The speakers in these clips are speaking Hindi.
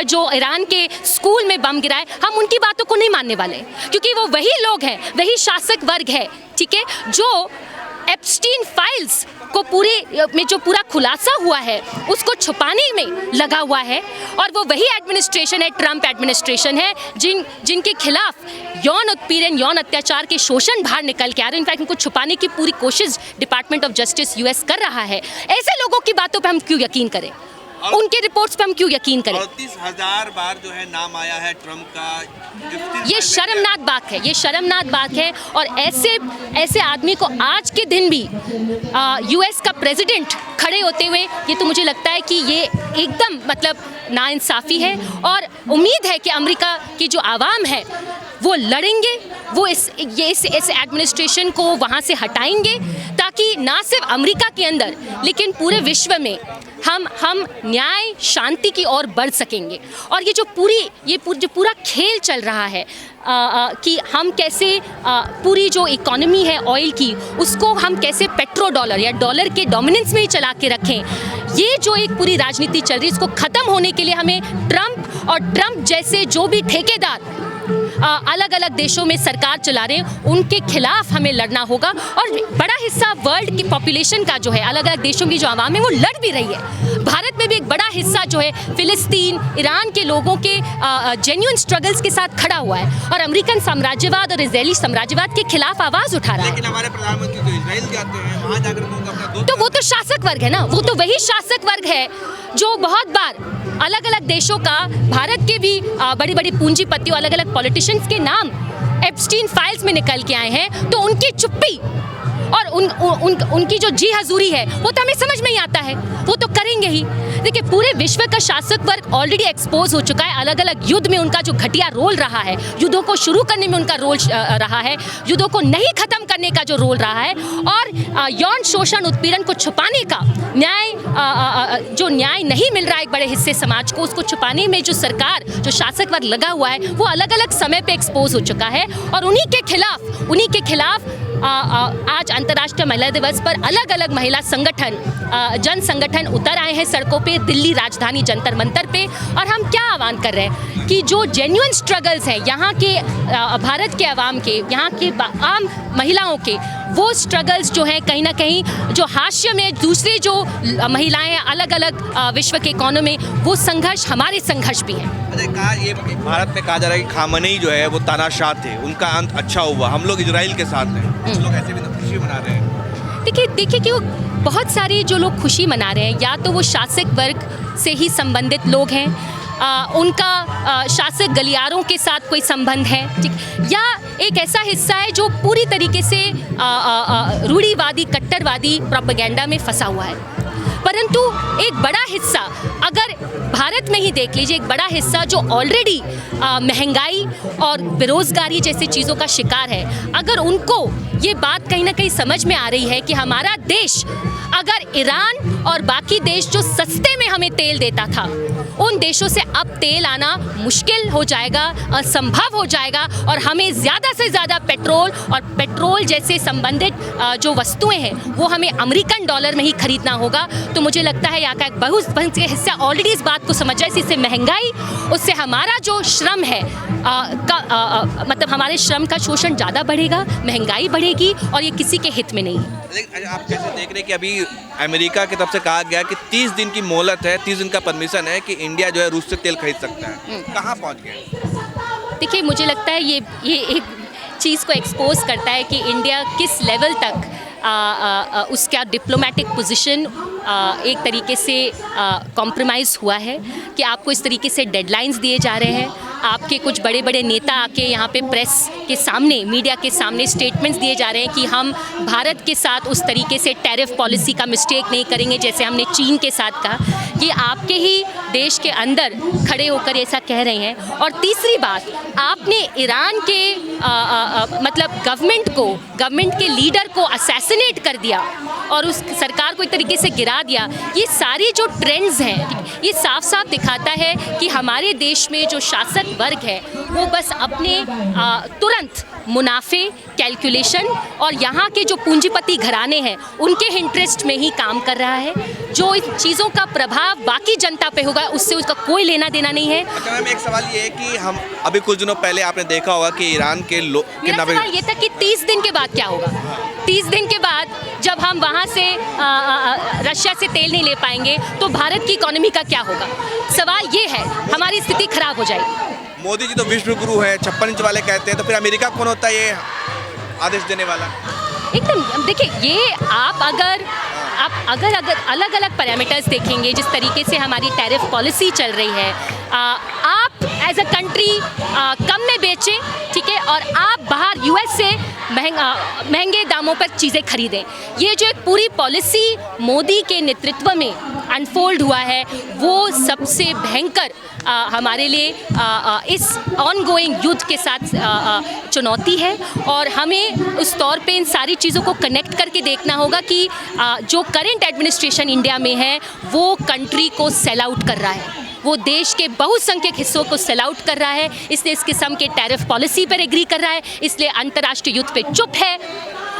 जो ईरान के स्कूल में बम गिराए, हम उनकी बातों को नहीं मानने वाले, क्योंकि वो वही लोग हैं, वही शासक वर्ग है, ठीक है, जो एप्स्टीन फाइल्स को पूरा खुलासा हुआ है उसको छुपाने में लगा हुआ है। और वो वही एडमिनिस्ट्रेशन है, ट्रंप एडमिनिस्ट्रेशन है, जिनके खिलाफ यौन उत्पीड़न, यौन अत्याचार के शोषण बाहर निकल के आ रहे हैं। इनफैक्ट इनको छुपाने की पूरी कोशिश डिपार्टमेंट ऑफ जस्टिस यूएस कर रहा है। ऐसे लोगों की बातों पे हम क्यों यकीन करें, उनके रिपोर्ट्स पे हम क्यों यकीन करें? 38,000 बार जो है नाम आया है ट्रंप का। ये शर्मनाक बात है, ये शर्मनाक बात है। और ऐसे आदमी को आज के दिन भी यूएस का प्रेसिडेंट खड़े होते हुए, ये तो मुझे लगता है कि ये एकदम मतलब नाइंसाफ़ी है। और उम्मीद है कि अमेरिका की जो आवाम है वो लड़ेंगे, वो इस एडमिनिस्ट्रेशन को वहाँ से हटाएंगे, ताकि ना सिर्फ अमेरिका के अंदर लेकिन पूरे विश्व में हम न्याय शांति की ओर बढ़ सकेंगे। और ये जो पूरा खेल चल रहा है कि हम कैसे पूरी जो इकोनॉमी है ऑयल की, उसको हम कैसे पेट्रो डॉलर या डॉलर के डोमिनेंस में ही चला के रखें, ये जो एक पूरी राजनीति चल रही है, इसको ख़त्म होने के लिए हमें ट्रंप जैसे जो भी ठेकेदार अलग अलग देशों में सरकार चला रहे हैं, उनके खिलाफ हमें लड़ना होगा। और बड़ा हिस्सा वर्ल्ड की पॉपुलेशन का जो है, अलग अलग देशों की जो आवाम है वो लड़ भी रही है। भारत में भी एक बड़ा हिस्सा जो है फिलिस्तीन, ईरान के लोगों के जेन्युइन स्ट्रगल्स के साथ खड़ा हुआ है और अमेरिकन साम्राज्यवाद और इजरायली साम्राज्यवाद के खिलाफ आवाज़ उठा रहा है। लेकिन हमारे प्रधानमंत्री तो इजराइल जाते हैं, वहाँ जाकर तो वो तो शासक वर्ग है ना, वो तो वही शासक वर्ग है जो बहुत बार अलग अलग देशों का, भारत के भी बड़ी बड़ी पूंजीपतियों, अलग अलग पॉलिटिशियंस के नाम एप्स्टीन फाइल्स में निकल के आए हैं। तो उनकी चुप्पी और उनकी जो जी हजूरी है वो तो हमें समझ में ही आता है, वो तो करेंगे ही। देखिए, पूरे विश्व का शासक वर्ग ऑलरेडी एक्सपोज हो चुका है। अलग अलग युद्ध में उनका जो घटिया रोल रहा है, युद्धों को शुरू करने में उनका रोल रहा है, युद्धों को नहीं खत्म करने का जो रोल रहा है, और यौन शोषण उत्पीड़न को छुपाने का जो न्याय नहीं मिल रहा है एक बड़े हिस्से समाज को, उसको छुपाने में जो सरकार, जो शासक वर्ग लगा हुआ है, वो अलग अलग समय पे एक्सपोज हो चुका है। और उन्हीं के खिलाफ आज अंतर्राष्ट्रीय महिला दिवस पर अलग अलग महिला संगठन, जन संगठन उतर आए हैं सड़कों पे, दिल्ली राजधानी जंतर मंतर पे। और हम क्या आह्वान कर रहे हैं कि जो जेन्युइन स्ट्रगल्स हैं यहाँ के भारत के आवाम के, यहाँ के आम महिलाओं के, वो स्ट्रगल्स जो हैं कहीं ना कहीं जो हाशिए में दूसरी जो महिलाएं अलग अलग विश्व के कोनों में, वो संघर्ष हमारे संघर्ष भी हैं। ये भारत में कहा जा रहा है कि खामनेई जो है वो तानाशाह थे, उनका अंत अच्छा हुआ, हम लोग इजराइल के साथ हैं, कुछ लोग ऐसे भी तो खुशी मना रहे हैं। देखिए कि वो बहुत सारे जो लोग खुशी मना रहे हैं, या तो वो शासक वर्ग से ही संबंधित लोग हैं, उनका शासक गलियारों के साथ कोई संबंध है, ठीक, या एक ऐसा हिस्सा है जो पूरी तरीके से रूढ़िवादी, कट्टरवादी प्रोपेगेंडा में फंसा हुआ है। परंतु एक बड़ा हिस्सा, अगर भारत में ही देख लीजिए, एक बड़ा हिस्सा जो ऑलरेडी महंगाई और बेरोज़गारी जैसी चीज़ों का शिकार है, अगर उनको ये बात कहीं ना कहीं समझ में आ रही है कि हमारा देश, अगर ईरान और बाकी देश जो सस्ते में हमें तेल देता था, उन देशों से अब तेल आना मुश्किल हो जाएगा, असंभव हो जाएगा, और हमें ज़्यादा से ज़्यादा पेट्रोल और पेट्रोल जैसे संबंधित जो वस्तुएं हैं वो हमें अमेरिकन डॉलर में ही खरीदना होगा। तो मुझे लगता है यहाँ का एक बहुत हिस्सा ऑलरेडी इस बात को समझ जाए, इससे महंगाई, उससे हमारा जो श्रम है मतलब हमारे श्रम का शोषण ज़्यादा बढ़ेगा, महंगाई बढ़ेगी, और ये किसी के हित में नहीं है। आप कैसे देख रहे हैं कि अभी अमेरिका की तरफ से कहा गया कि 30 दिन की मोहलत है, 30 दिन का परमिशन है कि इंडिया जो है रूस से तेल खरीद सकता है, कहाँ पहुँच गया? देखिए, मुझे लगता है ये एक चीज़ को एक्सपोज करता है कि इंडिया किस लेवल तक उसका डिप्लोमेटिक पोजीशन एक तरीके से कॉम्प्रोमाइज़ हुआ है, कि आपको इस तरीके से डेडलाइंस दिए जा रहे हैं, आपके कुछ बड़े बड़े नेता आके यहाँ पे प्रेस के सामने, मीडिया के सामने स्टेटमेंट्स दिए जा रहे हैं कि हम भारत के साथ उस तरीके से टैरिफ पॉलिसी का मिस्टेक नहीं करेंगे जैसे हमने चीन के साथ कहा। कि आपके ही देश के अंदर खड़े होकर ऐसा कह रहे हैं। और तीसरी बात, आपने ईरान के मतलब गवर्नमेंट के लीडर को असैसिनेट कर दिया और उस सरकार को एक तरीके से गिरा दिया। ये सारी जो ट्रेंड्स हैं, ये साफ साफ दिखाता है कि हमारे देश में जो शासक वर्ग है वो बस अपने तुरंत मुनाफे, कैलकुलेशन और यहाँ के जो पूंजीपति घराने हैं उनके इंटरेस्ट में ही काम कर रहा है। जो इन चीज़ों का प्रभाव बाकी जनता पे होगा उससे उसका कोई लेना देना नहीं है। अच्छा मैम, एक सवाल ये है कि हम अभी कुछ दिनों पहले आपने देखा होगा कि ईरान के लोग मेरा सवाल ये था कि 30 दिन के बाद क्या होगा। 30 दिन के बाद जब हम वहाँ से रशिया से तेल नहीं ले पाएंगे तो भारत की इकोनॉमी का क्या होगा। सवाल ये है, हमारी स्थिति खराब हो जाएगी। मोदी जी तो विश्व गुरु हैं, 56 इंच वाले कहते हैं, तो फिर अमेरिका कौन होता है ये आदेश देने वाला? एकदम देखिए, ये आप अगर अलग अलग पैरामीटर्स देखेंगे, जिस तरीके से हमारी टैरिफ पॉलिसी चल रही है, आप एज अ कंट्री कम में बेचें, ठीक है, और आप बाहर यूएस से महंगे दामों पर चीज़ें खरीदें। ये जो एक पूरी पॉलिसी मोदी के नेतृत्व में अनफोल्ड हुआ है वो सबसे भयंकर हमारे लिए इस ऑनगोइंग युद्ध के साथ चुनौती है। और हमें उस तौर पे इन सारी चीज़ों को कनेक्ट करके देखना होगा कि जो करेंट एडमिनिस्ट्रेशन इंडिया में है वो कंट्री को सेल आउट कर रहा है, वो देश के बहुसंख्यक हिस्सों को सेल आउट कर रहा है, इसलिए इस किस्म के टैरिफ पॉलिसी पर एग्री कर रहा है, इसलिए अंतर्राष्ट्रीय युद्ध पे चुप है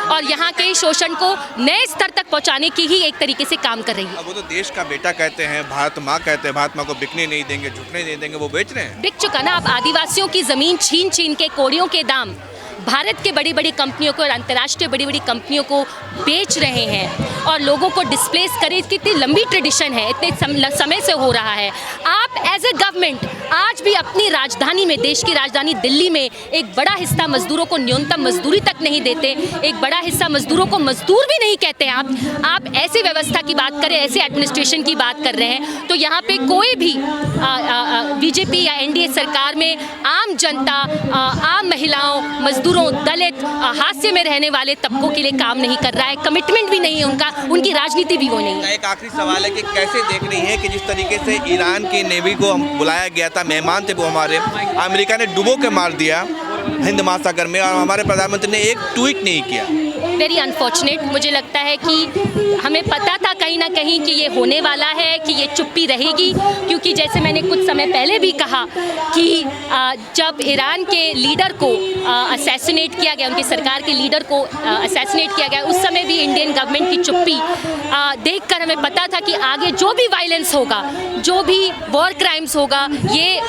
और यहाँ के शोषण को नए स्तर तक पहुँचाने की ही एक तरीके से काम कर रही है। अब वो तो देश का बेटा कहते हैं, भारत माँ कहते हैं, भारत माँ को बिकने नहीं देंगे, झुकने नहीं देंगे, वो बेच रहे हैं। बिक चुका ना। अब आदिवासियों की ज़मीन छीन छीन के कोड़ियों के दाम भारत के बड़ी बड़ी कंपनियों को और अंतर्राष्ट्रीय बड़ी बड़ी कंपनियों को बेच रहे हैं और लोगों को डिस्प्लेस करे। कितनी लंबी ट्रेडिशन है, इतने समय से हो रहा है। आप एज ए गवर्नमेंट आज भी अपनी राजधानी में, देश की राजधानी दिल्ली में एक बड़ा हिस्सा मजदूरों को न्यूनतम मजदूरी तक नहीं देते, एक बड़ा हिस्सा मजदूरों को मजदूर भी नहीं कहते। आप ऐसी व्यवस्था की बात करें, ऐसे एडमिनिस्ट्रेशन की बात कर रहे हैं, तो यहाँ पे कोई भी बीजेपी या एनडीए सरकार में आम जनता, आम महिलाओं, मजदूरों, दलित, हाशिए में रहने वाले तबकों के लिए काम नहीं कर रहा है। कमिटमेंट भी नहीं है उनका, उनकी राजनीति भी वो नहीं है। एक आखिरी सवाल है कि कैसे देख रही है कि जिस तरीके से ईरान की नेवी को हम बुलाया गया था, मेहमान थे वो हमारे, अमेरिका ने डुबो के मार दिया हिंद महासागर में और हमारे प्रधानमंत्री ने एक ट्वीट नहीं किया। Very unfortunate. मुझे लगता है कि हमें पता था कहीं ना कहीं कि ये होने वाला है, कि ये चुप्पी रहेगी, क्योंकि जैसे मैंने कुछ समय पहले भी कहा कि जब ईरान के लीडर को असैसिनेट किया गया, उनकी सरकार के लीडर को असैसिनेट किया गया, उस समय भी इंडियन गवर्नमेंट की चुप्पी देखकर हमें पता था कि आगे जो भी वायलेंस होगा, जो भी वॉर क्राइम्स होगा, ये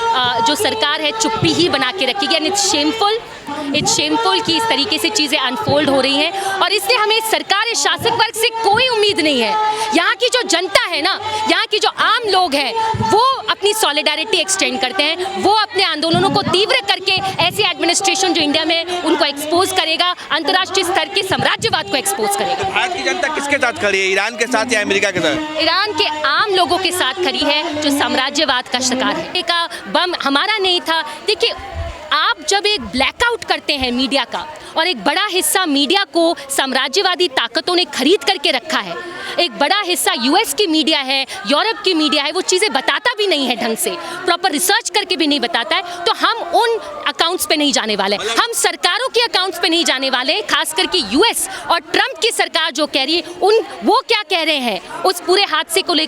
जो सरकार है चुप्पी ही बना के रखेगी। एंड इट्स शेमफुल कि इस तरीके से चीज़ें अनफोल्ड हो रही हैं और इसलिए हमें सरकार, इस शासक वर्ग से कोई उम्मीद नहीं है। यहाँ की जो जनता है ना, यहाँ की जो आम लोग हैं, वो अपनी सॉलिडारिटी एक्सटेंड करते हैं, वो अपने आंदोलनों को तीव्र करके ऐसी एडमिनिस्ट्रेशन जो इंडिया में उनको एक्सपोज करेगा, अंतर्राष्ट्रीय स्तर के साम्राज्यवाद को एक्सपोज करेगा। भारत की जनता किसके साथ खड़ी है, ईरान के साथ या अमेरिका के साथ? ईरान के आम लोगों के साथ खड़ी है जो साम्राज्यवाद का शिकार है। का बम हमारा नहीं था। देखिए, आप जब एक ब्लैकआउट करते हैं मीडिया का और एक बड़ा हिस्सा मीडिया को साम्राज्यवादी ताकतों ने खरीद करके रखा है, एक बड़ा हिस्सा यूएस की मीडिया है, यूरोप की मीडिया है, वो चीज़ें बताता भी नहीं है ढंग से, प्रॉपर रिसर्च करके भी नहीं बताता है, तो हम उन अकाउंट्स पे नहीं जाने वाले, हम सरकारों के अकाउंट्स पे नहीं जाने वाले। खास करके यूएस और ट्रंप की सरकार जो कह रही है, वो क्या कह रहे हैं उस पूरे हादसे को लेकर